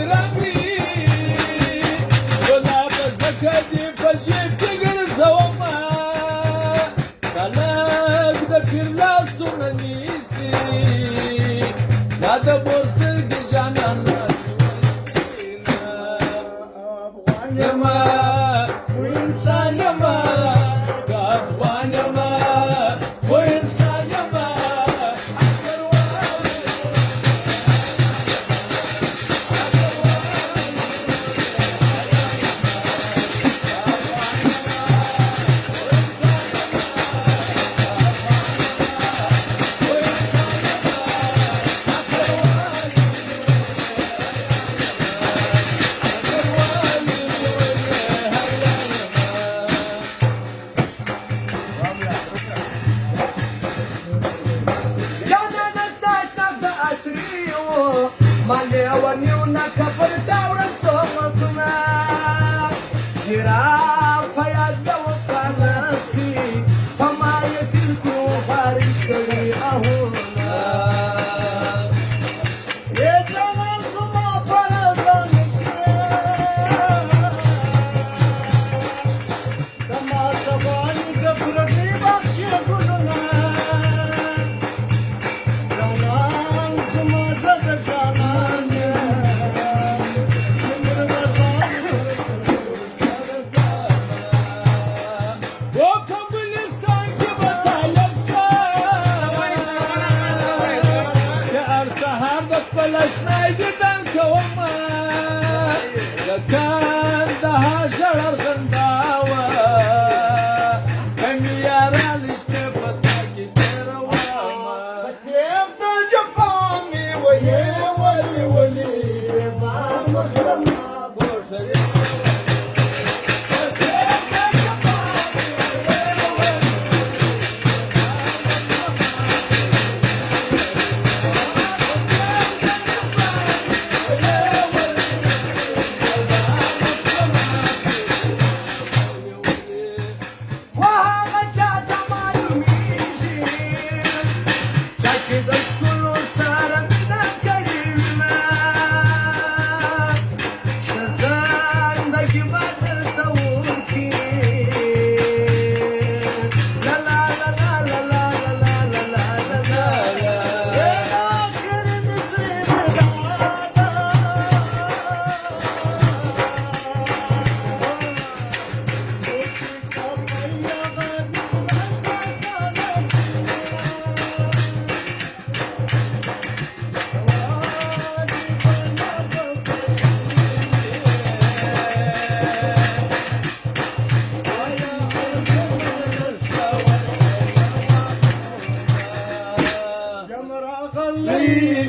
رمي ولا بزكدي فجيت تقرز وما خلق ذكر لا سننيسي لا دبوس جانا يما وإنسان يما قابوان يما وإنسان يما Maleawaniuna kapaltauran tomatuna Sirapa yadawakanapi Pamayatilku harikari ahuna Yejaman sumaparadan Samasabani kapurati bakshya gununa Janan sumasagajana بلشنا جدا كوما لكان دها جرر غنداوة كم يارا لشتبتا كتير واما كيف تجبامي ويه ولي ولي ما مخلما بوشري لي